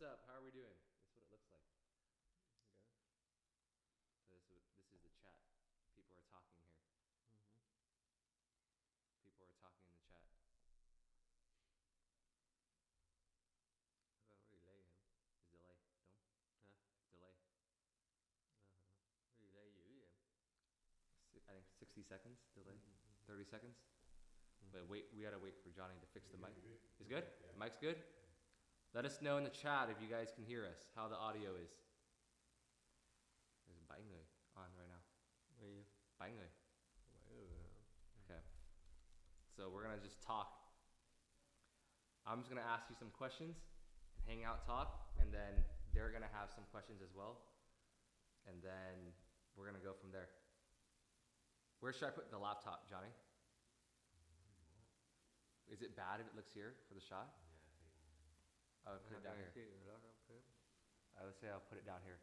what's up? How are we doing? That's what it looks like. Okay. So this is the chat. People are talking here. People are talking in the chat. Có relay hả? There's delay, đúng? Hả? Delay. Relay dữ vậy em? I think 60 seconds delay. 30 seconds. But wait, we gotta wait for Johnny to fix the mic. Is good? Yeah. The mic's good? Let us know in the chat if you guys can hear us, how the audio is. There's 7 người on right now. Bao nhiêu? 7 người. 7 người hả? Okay. So we're gonna just talk. I'm just gonna ask you some questions and hang out, talk, and then they're gonna have some questions as well. And then we're gonna go from there. Where should I put the laptop, Johnny? Is it bad if it looks here for the shot? I would put it down here. I would say I'll put it down here.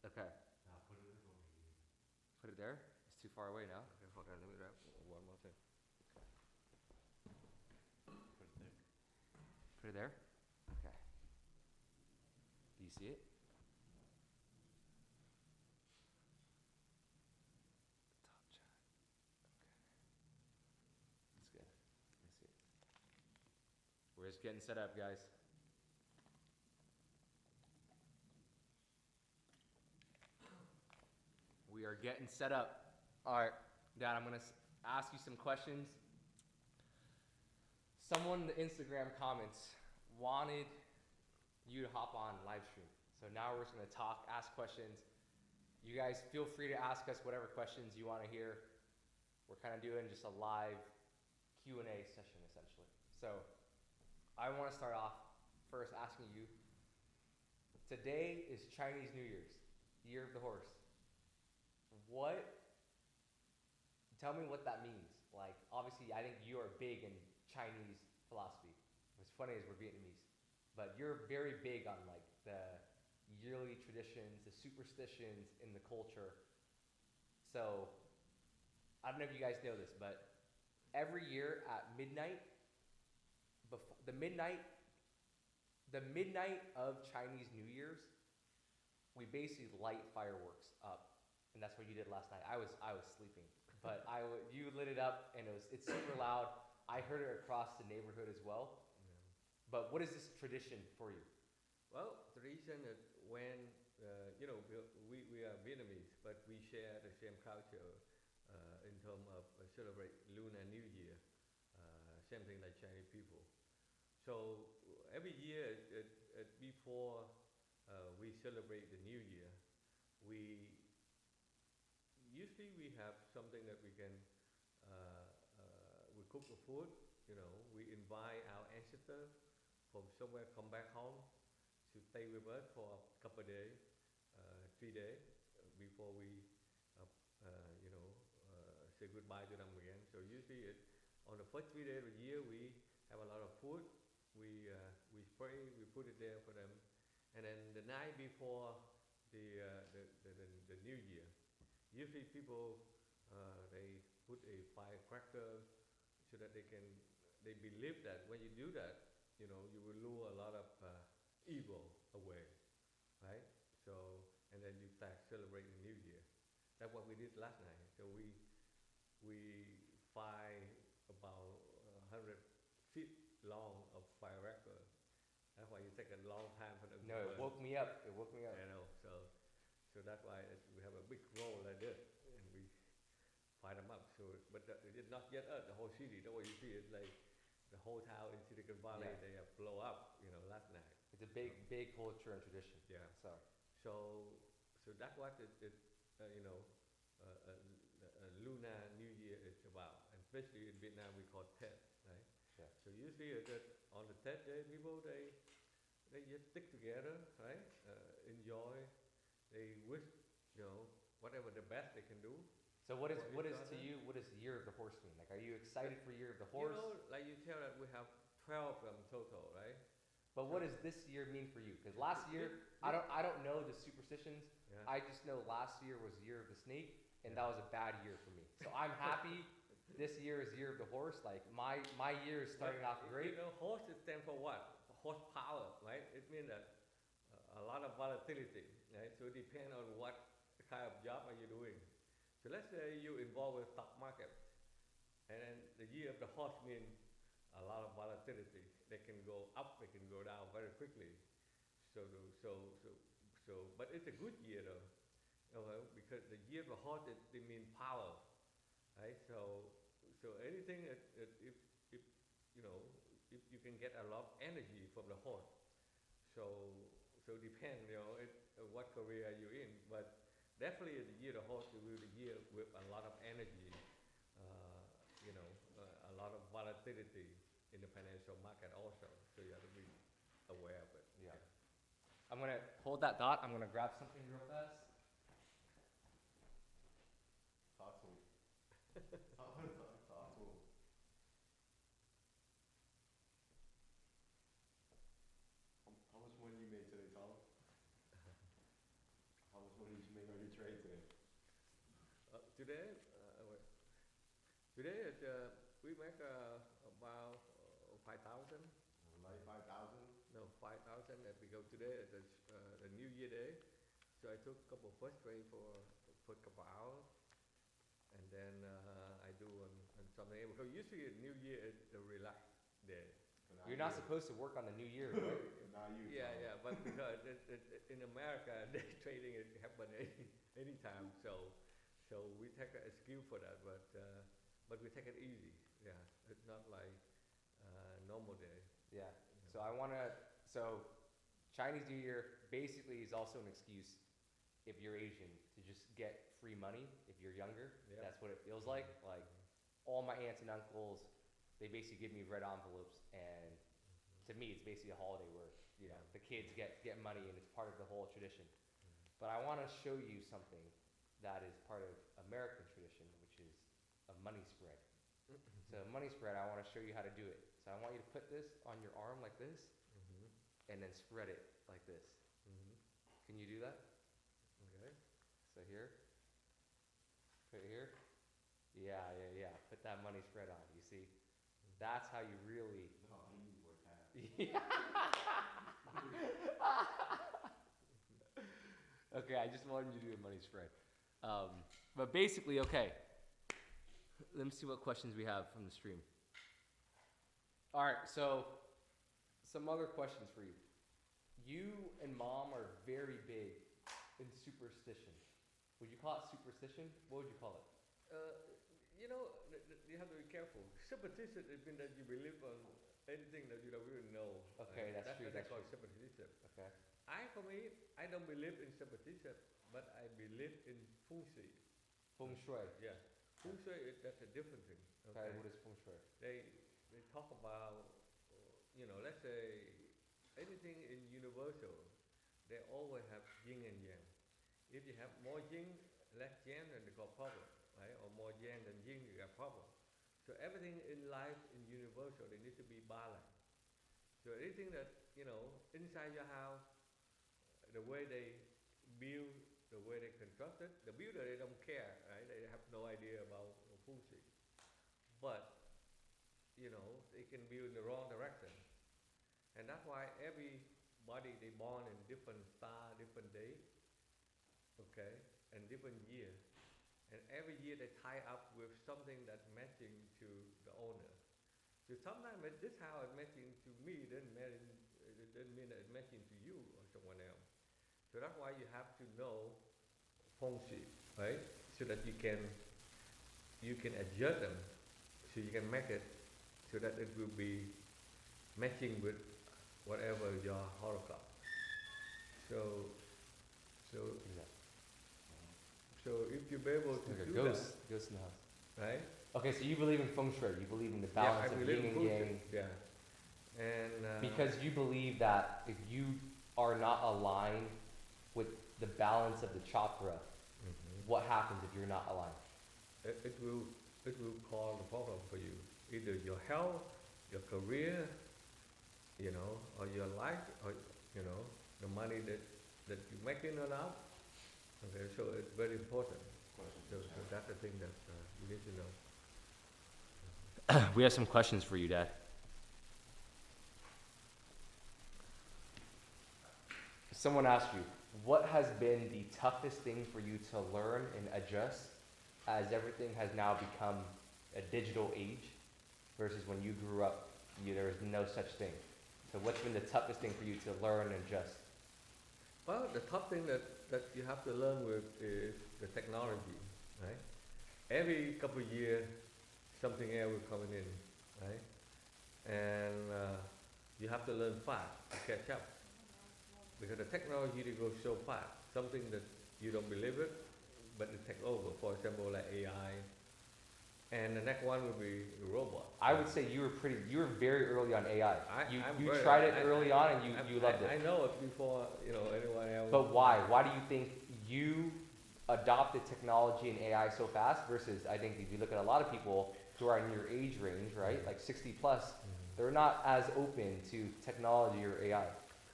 Okay. Put it there? It's too far away now. Okay, hold on, let me grab one more thing. Put it there. Put it there? Okay. Do you see it? Top chat. Okay. That's good. I see it. We're just getting set up, guys. We are getting set up. All right, Dad, I'm gonna ask you some questions. Someone in the Instagram comments wanted you to hop on live stream. So now we're just gonna talk, ask questions. You guys feel free to ask us whatever questions you wanna hear. We're kind of doing just a live Q&A session essentially. So I wanna start off first asking you, today is Chinese New Year's, Year of the Horse. Tell me what that means. Like, obviously, I think you are big in Chinese philosophy. What's funny is we're Vietnamese, but you're very big on like the yearly traditions, the superstitions in the culture. So, I don't know if you guys know this, but every year at midnight, before the midnight of Chinese New Year's, we basically light fireworks up. And that's what you did last night. I was sleeping, but you lit it up, and it's super loud. I heard it across the neighborhood as well. Yeah. But what is this tradition for you? Well, the reason is when, you know, we are Vietnamese, but we share the same culture in terms of celebrate Lunar New Year, same thing like Chinese people. So every year before we celebrate the New Year, we usually have something that we can, we cook the food, you know, we invite our ancestors from somewhere come back home to stay with us for a couple of days, 3 days before we, you know, say goodbye to them again. So usually on the first 3 days of the year, we have a lot of food. We spray, we put it there for them. And then the night before the New Year, usually people, they put a firecracker so that they believe that when you do that, you know, you will lure a lot of evil away, right? So, and then you start celebrating the New Year. That's what we did last night. So we fired about 100 feet long of firecracker. That's why you take a long time for them. No, it woke me up. It woke me up. I know. So that's why we have a big roll like this, and we fire them up. So, but it's not yet us. The whole city. That's what you see. It's like the whole town in Silicon Valley. Yeah. They have blow up. You know, last night. It's a big culture and tradition. Yeah. So that's what you know, Lunar New Year is about. And especially in Vietnam, we call Tết, right? Yeah. So usually on the Tết day, people they just stick together, right? Enjoy. They wish, you know, whatever the best they can do. So what is to you? What does Year of the Horse mean? Like, are you excited for Year of the Horse? You know, like you tell that we have 12 of them total, right? But what does this year mean for you? Because last year, I don't know the superstitions. Yeah. I just know last year was Year of the Snake, and that was a bad year for me. So I'm happy this year is year of the horse. Like my year is starting off great. You know, horse it stands for what? Horsepower, right? It means that a lot of volatility, right? So it depends on what kind of job are you doing. So let's say you involved with stock market, and then the year of the horse means a lot of volatility. They can go up, they can go down very quickly. So, so, so, but it's a good year though, because the year of the horse it means power, right? So anything that if you know if you can get a lot of energy from the horse, so so depend what career are you in, but definitely the year of the horse will be the year with a lot of energy, uh, a lot of volatility in the financial market also. So you have to be aware of it. Yeah. I'm gonna hold that thought. I'm gonna grab something real fast. Talk to me. Talk to him. How much money you made today, Tom? How much money did you make on your trade today? Today, today we make about 5,000. Like 5,000. No, 5,000 that we go today at the New Year Day. So I took a couple of first trade for a couple of hours, and then I do on Sunday because usually New Year is a relaxed day. You're not supposed to work on the new year, right? Not you. Yeah, but because in America, day trading it happen anytime. So we take an excuse for that, but we take it easy. Yeah, it's not like normal day. Yeah. So Chinese New Year basically is also an excuse if you're Asian to just get free money if you're younger. Yeah. That's what it feels like. Like all my aunts and uncles, they basically give me red envelopes, and to me it's basically a holiday where the kids get money and it's part of the whole tradition. But I want to show you something that is part of American tradition, which is a money spread. So money spread, I want to show you how to do it. So I want you to put this on your arm like this, and then spread it like this. Can you do that? Okay. So here, put it here. Yeah. Put that money spread on. You see, that's how you really. No, I need to work hard. Yeah. Okay, I just wanted you to do a money spread. But basically, okay. Let me see what questions we have from the stream. All right, so some other questions for you. You and Mom are very big in superstition. Would you call it superstition? What would you call it? You have to be careful. Superstition is mean that you believe on anything that you don't really know. Okay, that's true. That's called superstition. Okay. For me, I don't believe in superstition, but I believe in feng shui. Feng shui. Yeah. Feng shui, that's a different thing. Okay, what is feng shui? They talk about, let's say anything in universal, they always have yin and yang. If you have more yin, less yang, then they got problem, right? Or more yang than yin, you got problem. So everything in life in universal, they need to be balanced. So anything that, inside your house, the way they build, the way they construct it, the builder, they don't care, right? They have no idea about feng shui. But, they can build in the wrong direction. And that's why everybody, they born in different star, different day, okay, and different year. And every year they tie up with something that's matching to the owner. So sometimes this house is matching to me, it doesn't mean that it's matching to you or someone else. So that's why you have to know feng shui, right? So that you can adjust them, so you can make it so that it will be matching with whatever your horoscope. So if you're able to Like a do ghost in the house. that, right? Okay, so you believe in feng shui. You believe in the balance of yin and yang. Yeah. And Because you believe that if you are not aligned with the balance of the chakra, what happens if you're not aligned? it will cause a problem for you. Either your health, your career, or your life, or the money that you're making or not. Okay, so it's very important. So that's the thing that you need to know. We have some questions for you, Dad. Someone asked you, what has been the toughest thing for you to learn and adjust as everything has now become a digital age versus when you grew up, there was no such thing. So what's been the toughest thing for you to learn and adjust? Well, the top thing that you have to learn with is the technology, right? Every couple of years, something else will come in, right? And you have to learn fast to catch up because the technology they go so fast. Something that you don't believe it, but it take over. For example, like AI, and the next one will be robot. I would say you were very early on AI. I'm You very- tried it early on and you loved it. I know it before anyone else. But why? Why do you think you adopted technology and AI so fast versus, I think if you look at a lot of people who are in your age range, right, like 60 plus, they're not as open to technology or AI.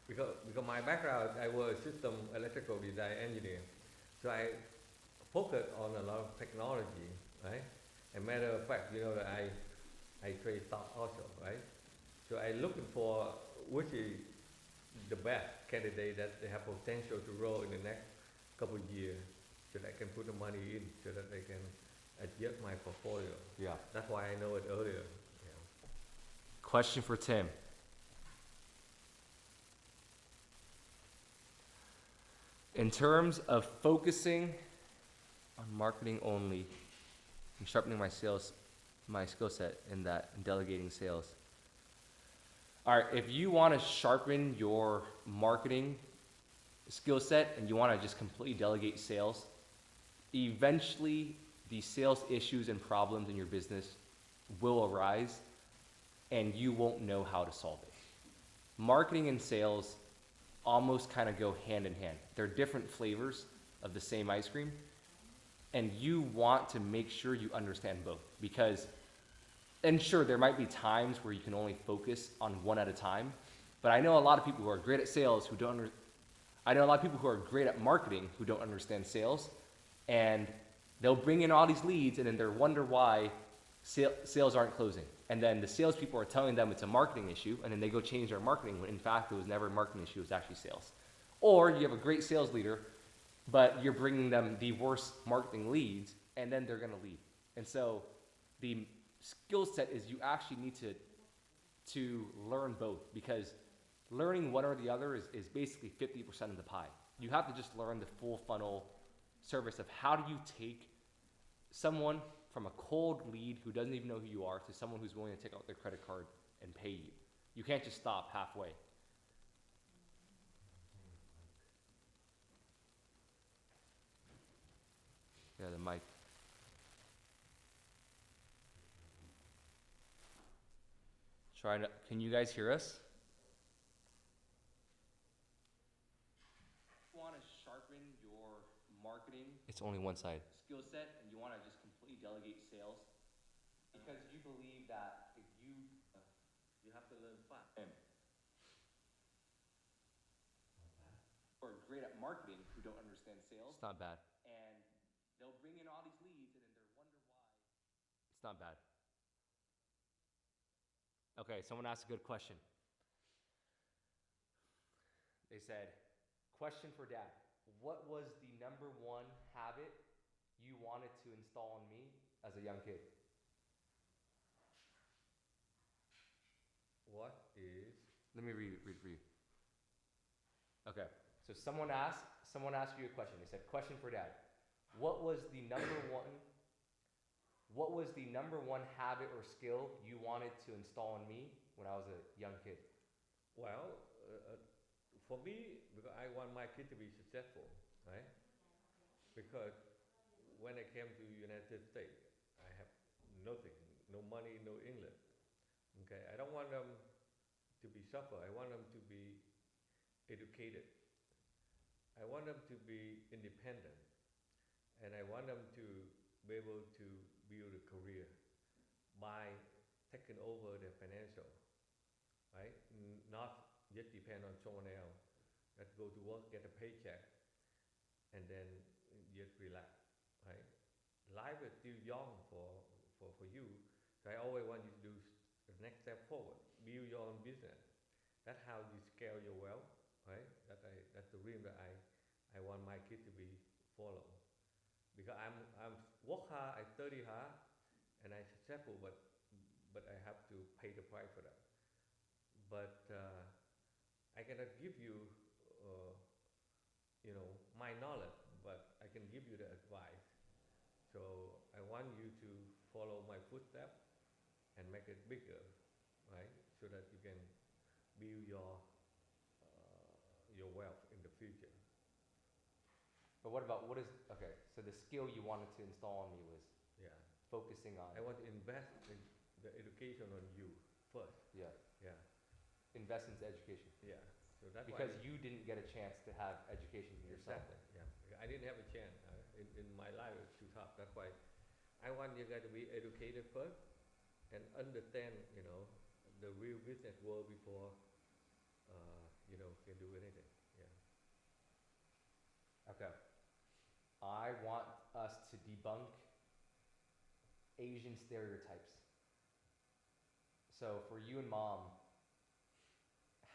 Because my background, I was a system electrical design engineer, so I focus on a lot of technology, right? As a matter of fact, that I trade stock also, right? So I looking for which is the best candidate that they have potential to grow in the next couple of years, so that I can put the money in, so that they can adjust my portfolio. Yeah. That's why I know it earlier. Question for Tim. In terms of focusing on marketing only and sharpening my skill set in that and delegating sales. All right, if you want to sharpen your marketing skill set and you want to just completely delegate sales, eventually the sales issues and problems in your business will arise and you won't know how to solve it. Marketing and sales almost kind of go hand in hand. They're different flavors of the same ice cream, and you want to make sure you understand both because, and sure, there might be times where you can only focus on one at a time, but I know a lot of people who are great at sales who don't, I know a lot of people who are great at marketing who don't understand sales, and they'll bring in all these leads and then they wonder why sales aren't closing. And then the salespeople are telling them it's a marketing issue, and then they go change their marketing when in fact it was never a marketing issue, it was actually sales. Or you have a great sales leader, but you're bringing them the worst marketing leads, and then they're gonna leave. And so the skill set is you actually need to learn both, because learning one or the other is basically 50% of the pie. You have to just learn the full funnel service of how do you take someone from a cold lead who doesn't even know who you are to someone who's willing to take out their credit card and pay you. You can't just stop halfway. Yeah, the mic. Can you guys hear us? You want to sharpen your marketing. It's only one side. Skill set, and you want to just completely delegate sales because you believe that if you have to learn fast. Who are great at marketing who don't understand sales. It's not bad. And they'll bring in all these leads and then they'll wonder why. It's not bad. Okay, someone asked a good question. They said, question for Dad. What was the number one habit you wanted to install in me as a young kid? What is? Let me read for you. Okay, so someone asked you a question. They said, question for Dad. What was the number one habit or skill you wanted to install in me when I was a young kid? Well, for me, because I want my kid to be successful, right? Because when I came to the United States, I have nothing, no money, no English. Okay, I don't want them to be suffer. I want them to be educated. I want them to be independent, and I want them to be able to build a career by taking over their financial, right? Not just depend on someone else. That go to work, get a paycheck, and then just relax, right? Life is still young for you, so I always want you the next step forward. Build your own business. That's how you scale your wealth, right? That's the dream that I want my kid to be follow. Because I'm work hard, I study hard, and I successful, but I have to pay the price for that. But I cannot give you, uh, my knowledge, but I can give you the advice. So I want you to follow my footsteps and make it bigger, right? So that you can build your wealth in the future. But what about okay? So the skill you wanted to install on me was Yeah. focusing on I want to invest in the education on you first. yeah, Yeah. invest into education Yeah. So that's because why you didn't get a chance to have education yourself. exactly. Yeah. I didn't have a chance. In my life, it's too tough. That's why I want you guys to be educated first and understand, the real business world before, can do anything. Yeah. Okay. I want us to debunk Asian stereotypes. So for you and mom,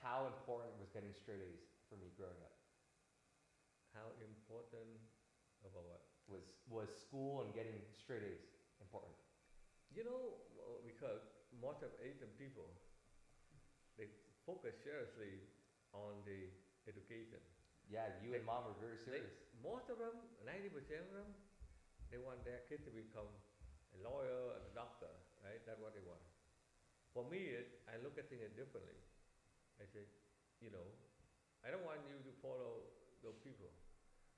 how important was getting straight A's for me growing up? How important about what? Was school and getting straight A's important? Because most of Asian people, they focus seriously on the education. Yeah, you and mom were very They, serious. most of them, 90% of them, they want their kid to become a lawyer and a doctor, right? That's what they want. For me, I look at things differently. I say, you know, I don't want you to follow those people.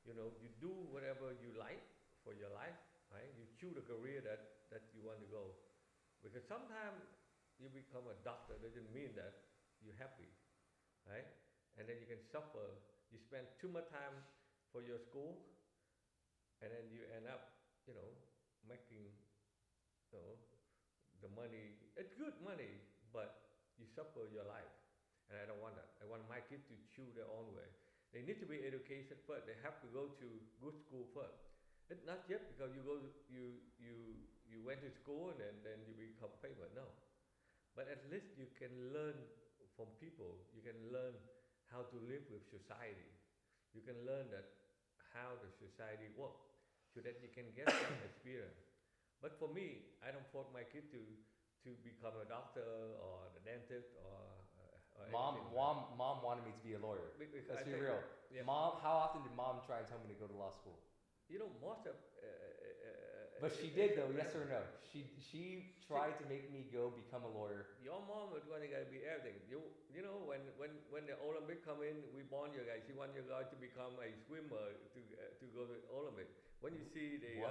You do whatever you like for your life, right? You choose a career that you want to go. Because sometimes you become a doctor doesn't mean that you're happy, right? And then you can suffer. You spend too much time for your school, and then you end up, making, the money. It's good money, but you suffer your life. And I don't want that. I want my kids to choose their own way. They need to be educated first. They have to go to good school first. It's not just because you went to school and then you become famous. No, but at least you can learn from people. You can learn how to live with society. You can learn that how the society works, so that you can get some experience. But for me, I don't force my kid to become a doctor or the dentist or Mom, anything. mom wanted me to be a lawyer. Let's be real. Yeah. Mom, how often did mom try and tell me to go to law school? Most of. But she did though, yes or no? She tried to make me go become a lawyer. Your mom is going to be everything. When the Olympic come in, we born you guys. She want you guys to become a swimmer to go to Olympic. When you see the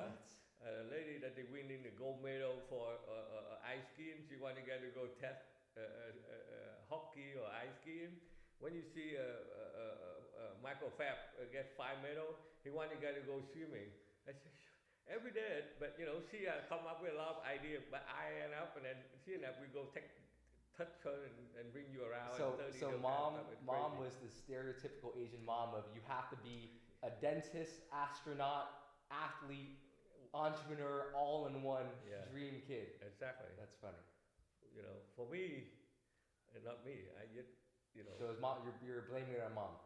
lady that they winning the gold medal for ice skiing, she want you guys to go test hockey or ice skiing. When you see Michael Phelps get 5 medals, he want you guys to go swimming. I say, every day, but she come up with a lot of ideas, but I end up and then she and we go touch her and bring you around. So mom was the stereotypical Asian mom of you have to be a dentist, astronaut, athlete, entrepreneur, all in one dream kid. Exactly. That's funny. For me, not me. I just, So it's mom. You're blaming it on mom.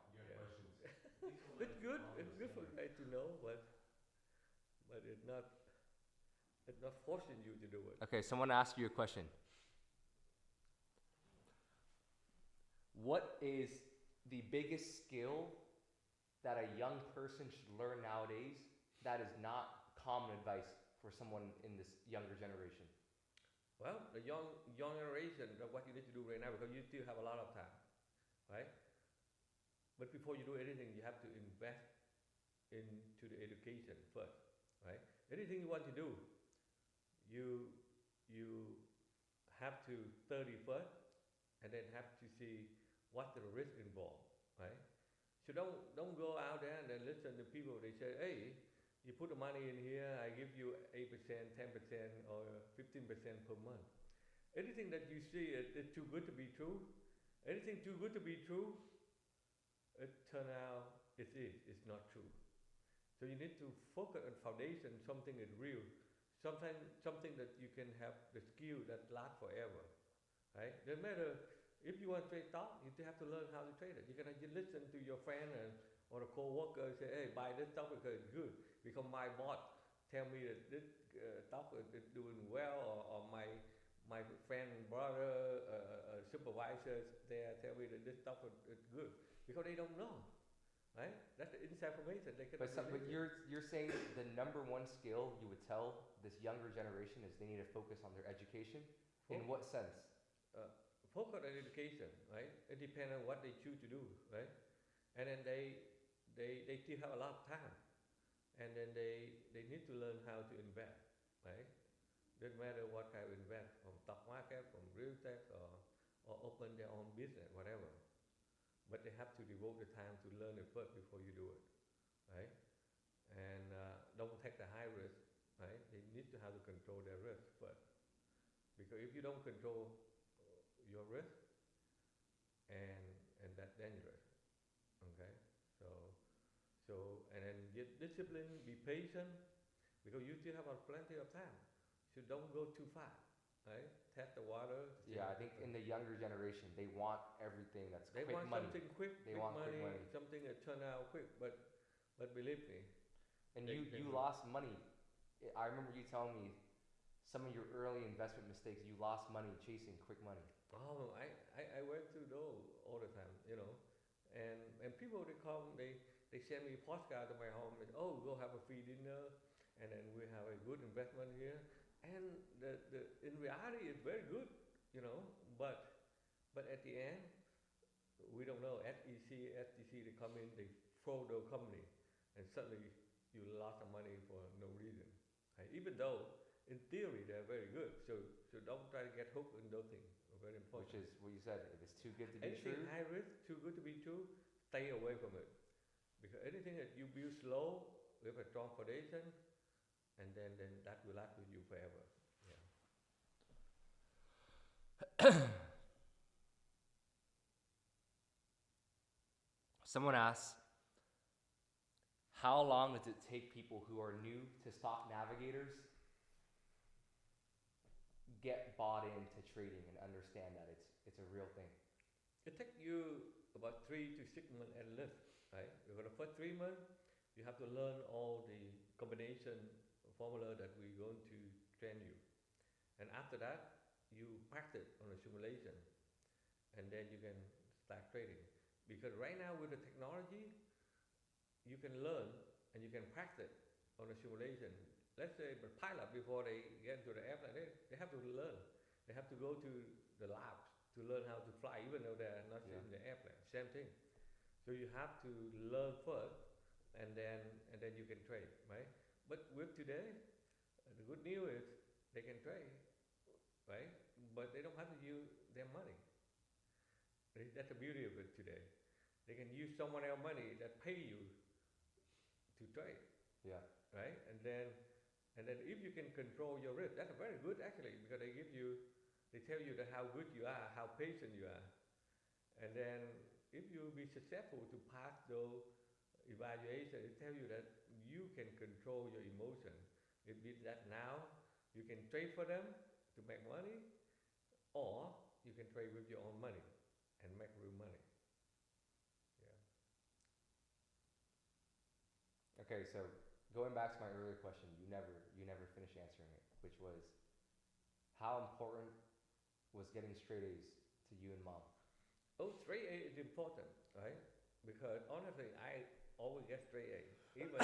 It's good. It's good for guys to know, but it's not forcing you to do it. Okay, someone asked you a question. What is the biggest skill that a young person should learn nowadays that is not common advice for someone in this younger generation? Well, the young generation, what you need to do right now, because you still have a lot of time, right? But before you do anything, you have to invest into the education first, right? Anything you want to do, you have to study first, and then have to see what the risk involved, right? So don't go out there and then listen to people. They say, hey, you put the money in here, I give you 8%, 10%, or 15% per month. Anything that you see is too good to be true. Anything too good to be true, it turns out it's not true. So you need to focus on foundation, something is real, something that you can have the skill that lasts forever, right? No matter if you want to trade stock, you have to learn how to trade it. You cannot just listen to your friend or a co-worker say, hey, buy this stock because it's good. Because my boss tell me that this stock is doing well, or my friend, brother, supervisors there tell me that this stock is good because they don't know, right? That's the inside information they cannot But relate it. you're saying the number one skill you would tell this younger generation is they need to focus on their education. In Fo- what sense? Focus on education, right? It depends on what they choose to do, right? And then they still have a lot of time, and then they need to learn how to invest, right? Doesn't matter what kind of invest, from stock market, from real estate, or open their own business, whatever. But they have to devote the time to learn it first before you do it, right? And don't take the high risk, right? They need to have to control their risk first, because if you don't control your risk, and that's dangerous, okay? So and then get discipline, be patient, because you still have plenty of time. So don't go too fast, right? Test the water. Yeah, I think in the younger generation, they want everything that's They quick want money. something quick, They quick want quick money, money. something that turn out quick. But believe me, And they you lost money. I remember you telling me some of your early investment mistakes. You lost money chasing quick money. oh, I went through those all the time, you know. And people they come, they send me postcard to my home. And, oh, go have a free dinner, and then we have a good investment here. And the in reality, it's very good, you know. But at the end, we don't know. SEC, STC, they come in, they fraud the company, and suddenly you lost some money for no reason. Right? Even though in theory they're very good, so don't try to get hooked in those things. Very important. Which is what you said. If it's too good to be Anything true, high risk, too good to be true, stay away from it. Because anything that you build slow with a strong foundation, and then that will last with you forever. Yeah. someone asks, how long does it take people who are new to stock navigators get bought into trading and understand that it's a real thing? It takes you about 3 to 6 months at least, right? For the first 3 months, you have to learn all the combination formula that we're going to train you. And after that, you practice on a simulation, and then you can start trading. Because right now with the technology, you can learn and you can practice on a simulation. Let's say the pilot, before they get into the airplane, they have to learn. They have to go to the labs to learn how to fly, even though they're not in the airplane. Same thing. So you have to learn first, and then you can trade, right? But with today, the good news is they can trade, right? But they don't have to use their money. That's the beauty of it today. They can use someone else's money that pay you to trade. Yeah. Right? And then if you can control your risk, that's very good actually, because they tell you that how good you are, how patient you are. And then if you be successful to pass those evaluation, it tell you that you can control your emotion. It means that now you can trade for them to make money, or you can trade with your own money and make real money. Yeah. Okay, so going back to my earlier question, you never finished answering it, which was, how important was getting straight A's to you and mom? Oh, straight A is important, right? Because honestly, I always get straight A. Even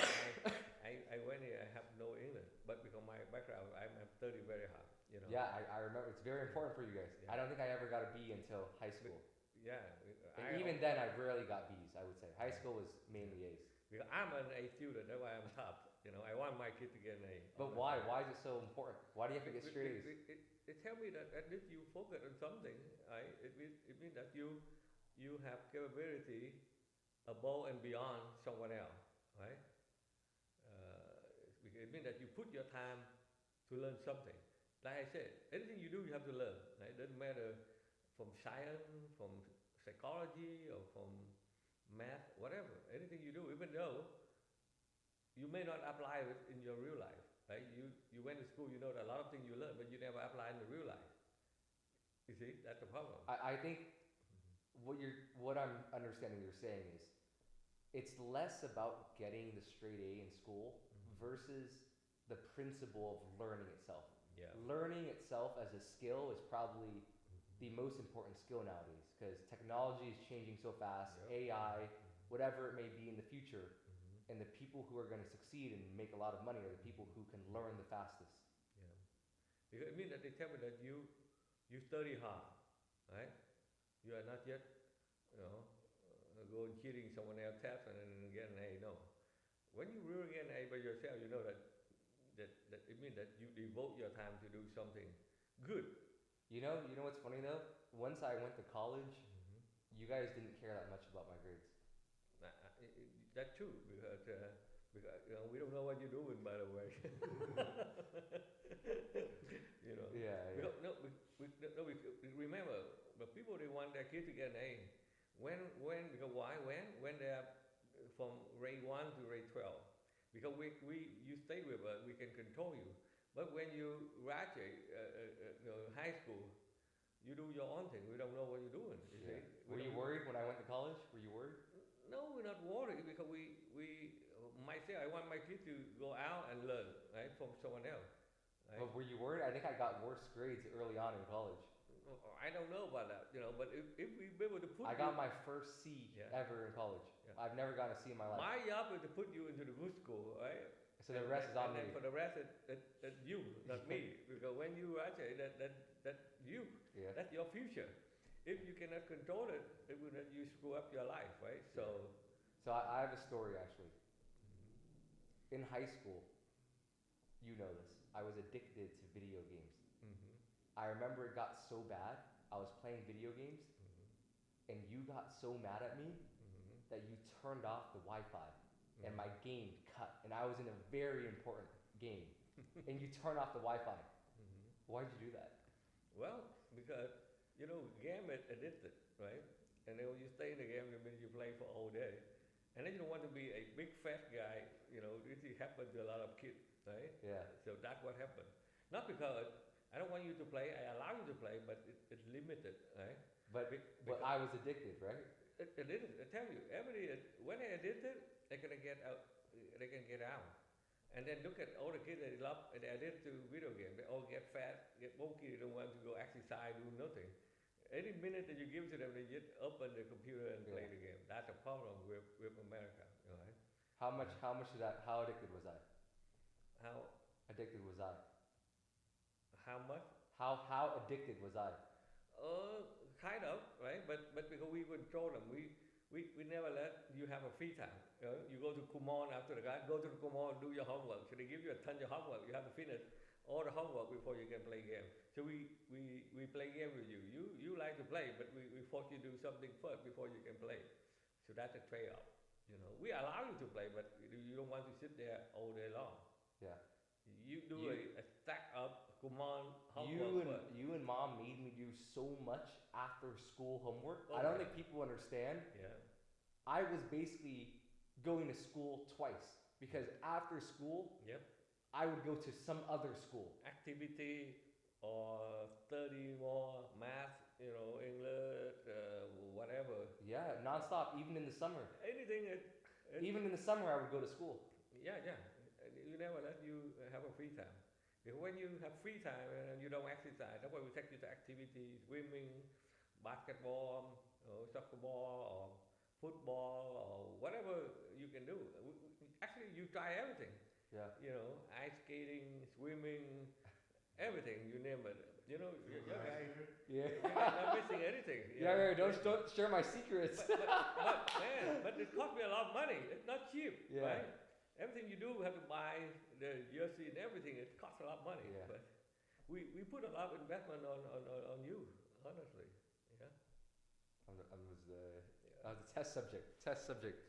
I went here, I have no English, but because my background, I'm studying very hard, you know. Yeah, I remember. It's very important for you guys. Yeah. I don't think I ever got a B until high school. Yeah. And even then, I rarely got B's, I would say. High school was mainly A's. Because I'm an A student, that's why I'm top. You know, I want my kid to get an A. But why? Why is it so important? Why do you have to get straight A's? It tells me that at least you focus on something, right? It means that you have capability above and beyond someone else, right? It means that you put your time to learn something. Like I said, anything you do, you have to learn, right? It doesn't matter from science, from psychology, or from math, whatever. Anything you do, even though you may not apply it in your real life, right? You went to school, you know that a lot of things you learn, but you never apply in the real life. It's see, that's the problem. I think what I'm understanding you're saying is it's less about getting the straight A in school versus the principle of learning itself. Yeah. Learning itself as a skill is probably the most important skill nowadays because technology is changing so fast, Yep. AI, whatever it may be in the future, and the people who are going to succeed and make a lot of money are the people who can learn the fastest. Yeah. Because it means that they tell me that you study hard, right? You are not yet, going cheating someone else's test and then get an A. No. When you really get an A by yourself, you know that it means that you devote your time to do something good. You know what's funny though? Once I went to college, you guys didn't care that much about my grades. That's true because we don't know what you're doing, by the way. Yeah. We remember, but people they want their kids to get an A. Because why? When they are from grade 1 to grade 12, because you stay with us, we can control you. But when you graduate, high school, you do your own thing. We don't know what you're doing. Were you worried when I went to college? Were you worried? No, we're not worried because myself, I want my kids to go out and learn, right, from someone else. Right? But were you worried? I think I got worse grades early on in college. I don't know about that, but if we be able to put I got my first C ever in college. Yeah. I've never gotten a C in my life. My job is to put you into the good school, right? So the rest is on me. And for the rest, it's you, not me. Because when you graduate, that's you. Yeah. That's your future. If you cannot control it, it will let you screw up your life, right? So I have a story actually. In high school, you know this, I was addicted to video games. I remember it got so bad, I was playing video games, and you got so mad at me that you turned off the Wi-Fi, and my game cut, and I was in a very important game, and you turned off the Wi-Fi. Why'd you do that? Well, because, game is addicted, right? And then when you stay in the game, it means you play for all day. And then you don't want to be a big fat guy, this happens to a lot of kids, right? Yeah. So that's what happened. Not because I don't want you to play, I allow you to play, but it's limited, right? But I was addicted, right? It is, I tell you, when they're addicted, they can get out. And then look at all the kids that love, they're addicted to video games. They all get fat, get bulky, they don't want to go exercise, do nothing. Any minute that you give to them, they just open the computer and play the game. That's a problem with America, right? How addicted was I? How addicted was I? much? How addicted was I? Kind of, right? But because we control them, we never let you have a free time. You go to Kumon after the guy, go to the Kumon, do your homework. So they give you a ton of homework. You have to finish all the homework before you can play game. So we play game with you. You like to play, but we force you to do something first before you can play. So that's a trade-off. We allow you to play, but you don't want to sit there all day long. Yeah. You do a stack up Kumon homework. You and mom made me do so much after school homework. Oh, I don't think people understand. Yeah. I was basically going to school twice because after school, Yep. I would go to some other school. Activity or study more math, English, whatever. Yeah, nonstop, even in the summer. Anything. Even in the summer, I would go to school. Yeah. You never let you have a free time. Because when you have free time and you don't exercise, that's why we take you to activities, swimming, basketball, soccer ball, or football, or whatever you can do. Actually, you try everything. Yeah. Ice skating, swimming, everything, you name it. Your guy, Yeah. you're not missing anything. Yeah, don't share my secrets. But it cost me a lot of money. It's not cheap, Yeah. right? Everything you do, we have to buy the jersey and everything. It costs a lot of money. Yeah. But we put a lot of investment on you, honestly. Yeah. I was the test subject.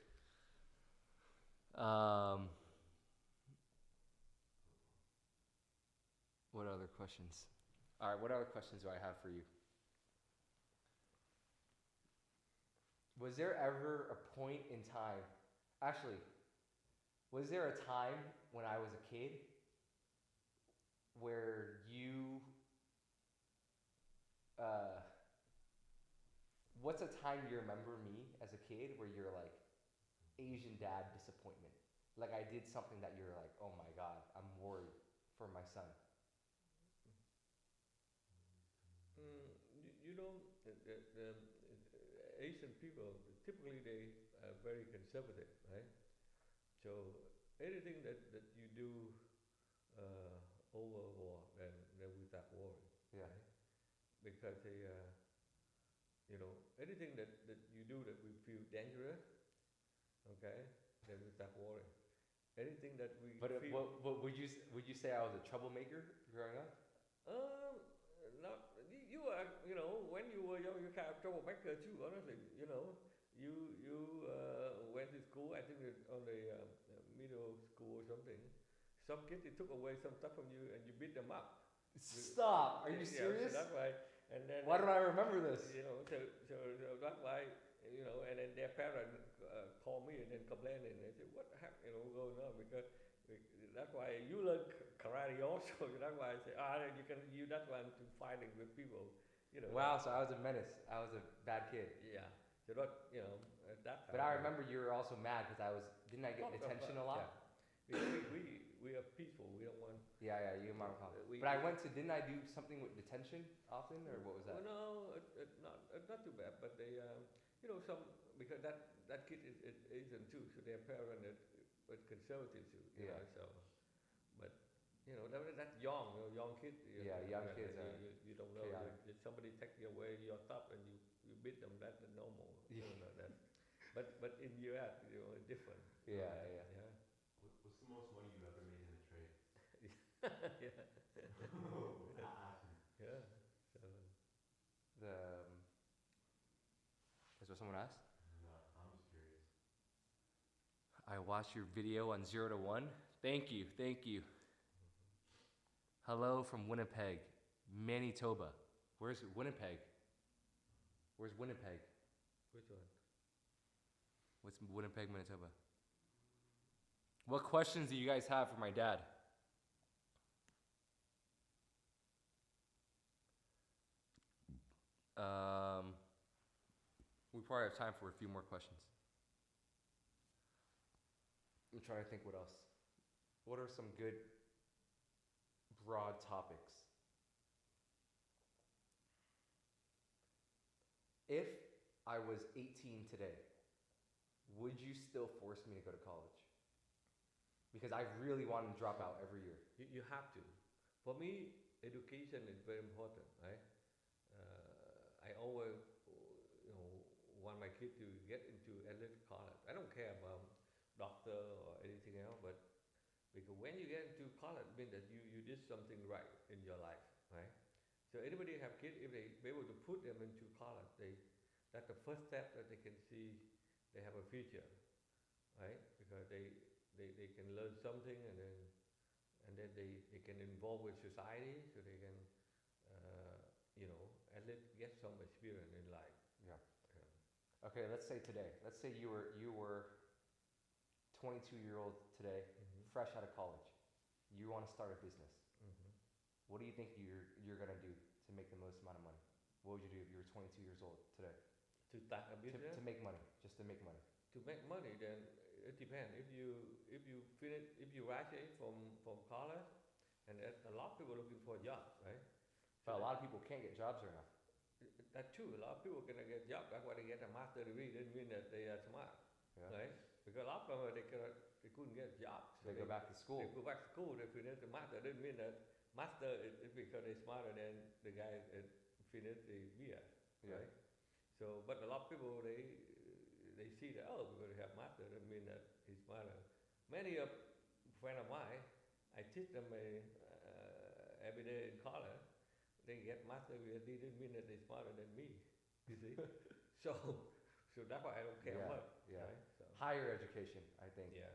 What other questions? All right, what other questions do I have for you? Was there ever a point in time, actually, was there a time when I was a kid where you what's a time you remember me as a kid where you're like, Asian dad disappointment? Like I did something that you're like, oh my god, I'm worried for my son. You know, the Asian people typically they are very conservative, right? So anything that you do overboard, then we start worrying, Yeah. right? Because they, you know, anything that you do that we feel dangerous, okay, then we start worrying. Anything that we But feel, what would you say I was a troublemaker growing up? um, not you are, you know, when you were young, you kind of troublemaker too. Honestly, you know, you went to school. I think on the middle school or something. Some kid they took away some stuff from you and you beat them up. Stop! Are you Yeah, serious? so that's why. And then Why don't I remember this? you know, so that's why, you know, and then their parent call me and then complain and they say, what the heck, you know, going on? Because that's why you learn karate also. That's why I say, you can use that one to fighting with people, you know. Wow, so I was a menace. I was a bad kid. Yeah. So that, you know, at that time. But I remember you were also mad because didn't I get detention a lot? Yeah. We are peaceful. We don't want. Yeah, you and my mom. But I didn't I do something with detention often, or what was that? Well, no, not too bad. But they, you know, because that kid is Asian too, so their parent was conservative too. You know, so, but you know, that's young, young kid. Young kids. You don't know. If somebody take away your stuff and you beat them, that's normal. You know that. But in US, you know, it's different. Yeah. What's the most money you ever made in a trade? Yeah. Yeah. So. Is what someone asked? No, I'm just curious. I watched your video on 0 to 1. Thank you. Hello from Winnipeg, Manitoba. Where's Winnipeg? Where's Winnipeg? Which one? What's Winnipeg, Manitoba? What questions do you guys have for my dad? We probably have time for a few more questions. I'm trying to think what else. What are some good broad topics? If I was 18 today, would you still force me to go to college? Because I really want to drop out every year. You have to. For me, education is very important, right? I always, you know, want my kid to get into at least college. I don't care about doctor or anything else, but because when you get into college, it means that you did something right in your life, right? So anybody have kids, if they be able to put them into college, that's the first step that they can see they have a future, right? Because they can learn something and then they can involve with society, so they can you know, at least get some experience in life. Yeah. Okay, let's say today. Let's say you were 22-year-old today, fresh out of college. You want to start a business. What do you think you're gonna do to make the most amount of money? What would you do if you were 22 years old today? To start a business? To make money, just to make money. To make money, then it depends. If you graduate from college, and a lot of people looking for jobs, right? But a lot of people can't get jobs right now. That's true. A lot of people cannot get jobs. That's why they get a master degree. Doesn't mean that they are smart, right? Because a lot of them they couldn't get jobs. So they go back to school. They go back to school. They finish the master. Doesn't mean that master is because they're smarter than the guy that finished the BS, right? So, but a lot of people they see that because they have master doesn't mean that he's smarter. Many of friends of mine, I teach them every day in college. They get master PhD didn't mean that they're smarter than me. You see, so that's why I don't care much. Yeah. Right? So. Higher education, I think. Yeah.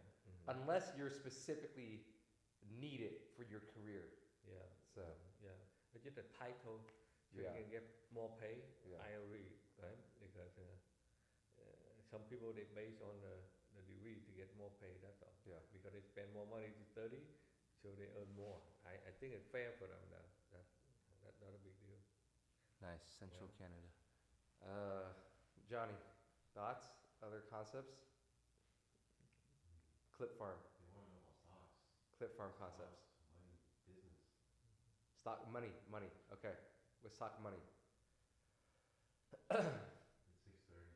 Unless you're specifically needed for your career. Yeah. So. Yeah. It's just a title, so you can get more pay. Yeah. I agree, right? Because some people they base on the degree to get more pay. That's all. Yeah. Because they spend more money to study, so they earn more. I think it's fair for them now. That's not a big deal. Nice, Central Canada. Johnny, thoughts? Other concepts? Clip farm. They want to know about stocks. Clip farm concepts. Stocks, money, business. Stock money, money. Okay. Let's talk money. It's 6:30.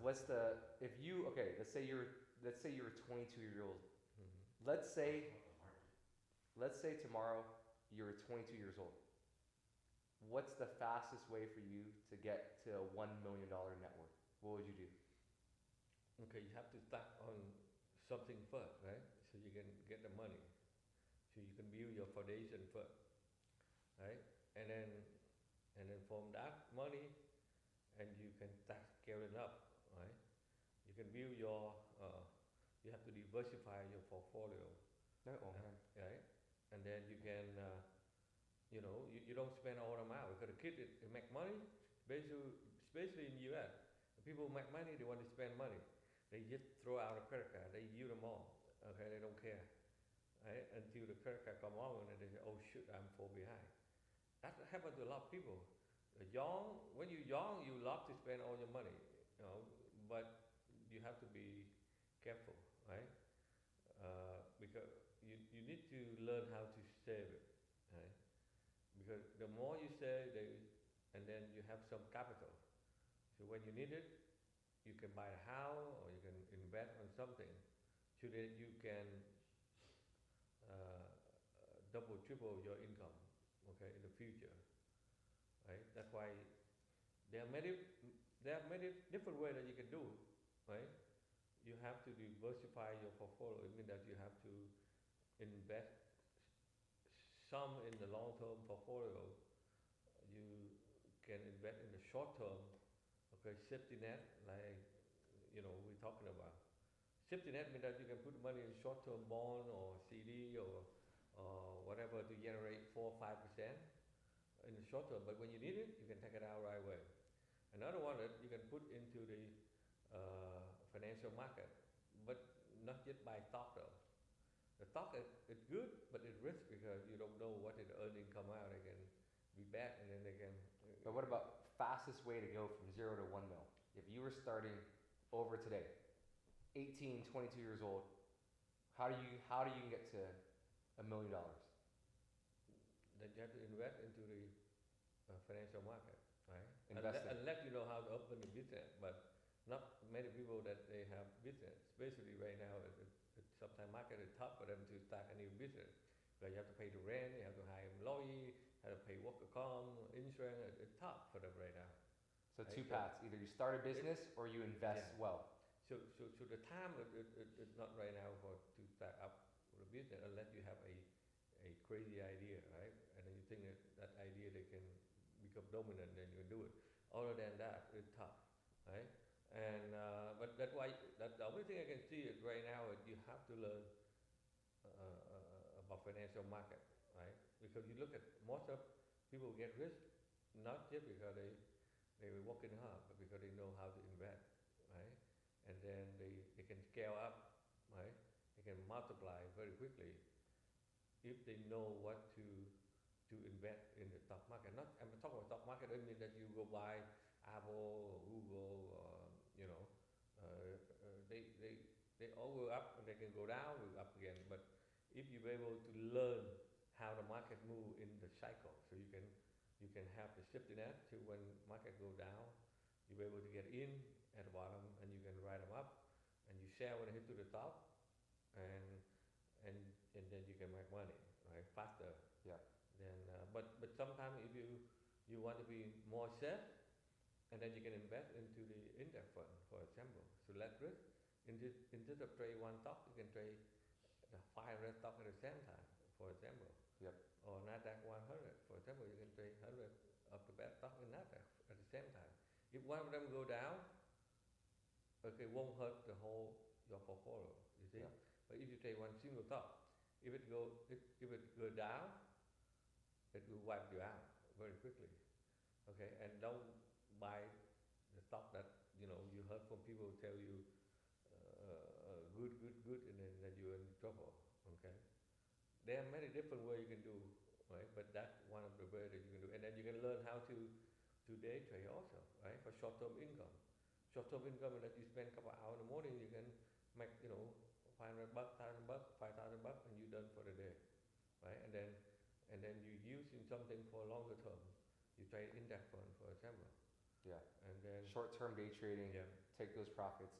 What's the if you okay, let's say you're a 22-year-old. Mhm. Let's say About the market. let's say tomorrow you're 22 years old. What's the fastest way for you to get to a $1 million net worth? What would you do? Okay, you have to start on something first, right? So you can get the money. So you can build your foundation first, right? And then from that money, and you can start scaling up, right? You can build your, you have to diversify your portfolio, No, oh man. right? And then you can, you don't spend all the amount because the kids they make money, especially in the U.S. The people who make money, they want to spend money. They just throw out a credit card. They use them all. Okay, they don't care, right? Until the credit card come on, and they say, "Oh shoot, I'm fall behind." That happens to a lot of people. When you're young, you love to spend all your money, but you have to be careful, right? Because you need to learn how to save it, right? Because the more you save, and then you have some capital. So when you need it, you can buy a house or you can invest on something, so that you can double, triple your income, okay, in the future, right? That's why there are many different ways that you can do, right? You have to diversify your portfolio. It means that you have to invest some in the long-term portfolio. You can invest in the short term, okay, safety net, like we're talking about. Safety net means that you can put money in short-term bond or CD or whatever to generate 4 or 5% in the short term. But when you need it, you can take it out right away. Another one that you can put into the financial market, but not just by stock though. The stock is good, but it's risk because you don't know what the earning come out. They can be bad, and then they can. But what about fastest way to go from 0 to 1 mil? If you were starting over today, 18, 22 years old, how do you get to $1 million? Then you have to invest into the financial market, right? Investing. Unless you know how to open a business, but not many people that they have business, especially right now. Sometimes market is tough for them to start a new business. Because you have to pay the rent, you have to hire a lawyer, you have to pay worker comp, insurance. It's tough for them right now. So Right, two paths: either you start a business or you invest Yeah. well. So the time it's not right now to start up with a business unless you have a crazy idea, right? And then you think that idea they can become dominant, then you do it. Other than that, it's tough, right? And but that's why the only thing I can see is right now is you have to learn about financial market, right? Because you look at most of people get rich not just because they were working hard, but because they know how to invest, right? And then they can scale up, right? They can multiply very quickly if they know what to invest in the stock market. Not I'm talking about stock market. I mean that you go buy Apple or Google, they all go up and they can go down, go up again. But if you're able to learn how the market move in the cycle, so you can have the safety net to when market go down, you're able to get in at the bottom and you can ride them up, and you sell when it hit to the top, and and then you can make money, right, faster. Yeah. Then, but sometimes if you want to be more safe, and then you can invest into the index fund, for example. So less risk. Instead of trade one stock, you can trade the 500 stock at the same time, for example. Yep. Or Nasdaq 100, for example, you can trade 100 of the best stock in Nasdaq at the same time. If one of them go down, okay, it won't hurt the whole your portfolio. You see. Yeah. But if you trade one single stock, if it go down, it will wipe you out very quickly. Okay, and don't buy the stock that you heard from people who tell you good, and then you're in trouble. Okay, there are many different ways you can do, right? But that's one of the ways that you can do, and then you can learn how to day trade also, right, for short-term income. short-term income that you spend a couple hours in the morning, you can make, you know, $500, $1,000, $5,000, and you're done for the day, right? And then you using something for longer term. You trade index fund, for example, Yeah. and then Short-term day trading, yeah, take those profits,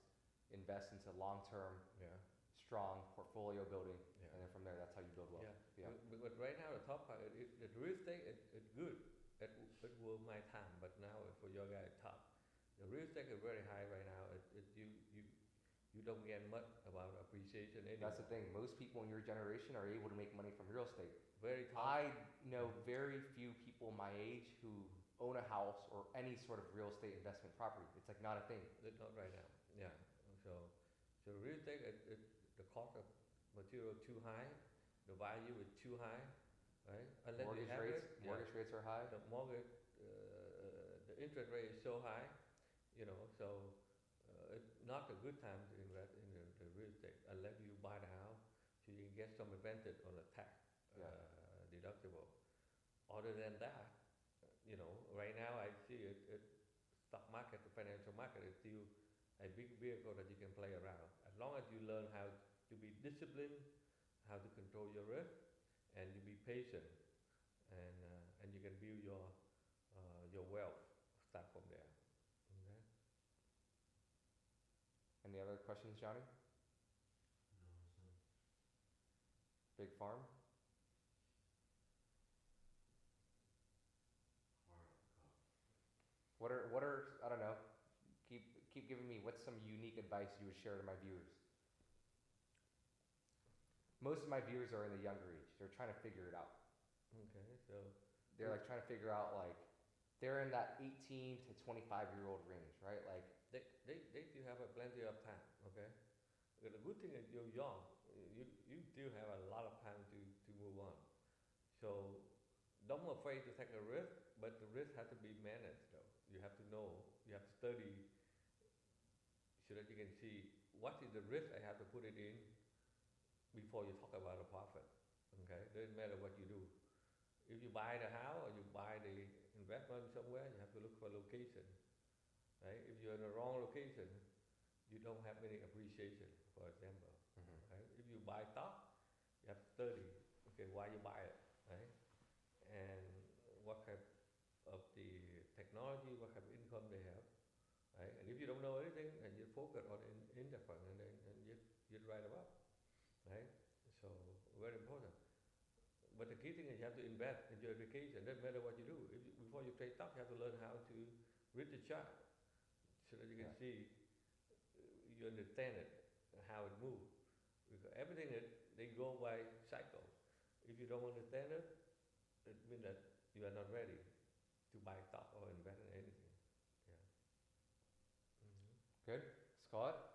invest into long-term, yeah, strong portfolio building, yeah. and then from there, that's how you build wealth. Yeah. But right now the top part, the real estate, it's good. It worth my time, but now for your guy top, the real estate is very high right now. You don't get much about appreciation anymore. That's the thing. Most people in your generation are able to make money from real estate. Very top. I know very few people my age who own a house or any sort of real estate investment property. It's like not a thing. It's not right now. Yeah. So real estate, the cost of material too high, the value is too high, right? Unless you have Mortgage rates are high. The mortgage, the interest rate is so high, you know. So it's not a good time to invest in the real estate unless you buy the house, so you can get some advantage on the tax deductible. Other than that, you know, right now I see it stock market, the financial market is still a big vehicle that you can play around. As long as you learn how to be disciplined, how to control your risk, and you be patient, and you can build your wealth. Start from there. Okay. Any other questions, Johnny? No, so Big farm? hard off the cuff. What are I don't know. Keep giving me what's some unique advice you would share to my viewers. Most of my viewers are in the younger age. They're trying to figure it out. Okay. So They're like trying to figure out like they're in that 18 to 25-year-old range, right? Like they still have plenty of time. Okay. But the good thing is you're young. You still have a lot of time to move on. So don't be afraid to take a risk, but the risk has to be managed though. You have to know, you have to study so that you can see what is the risk I have to put it in before you talk about a profit. Okay? Doesn't matter what you do. If you buy the house or you buy the investment somewhere, you have to look for location. Right? If you're in the wrong location, you don't have any appreciation, for example. Right? If you buy stock, you have to study. Okay, why you buy it, right? And what kind of the technology, what kind of income they have, right? And if you don't know anything, and you focus on index fund, and then you'd write them up, right? So very important. But the key thing is you have to invest in your education. Doesn't matter what you do. Before you trade stock, you have to learn how to read the chart, so that you can see, you understand it, how it moves. Because everything they go by cycle. If you don't understand it, it means that you are not ready to buy stock or invest in anything. Yeah. Good. Scott?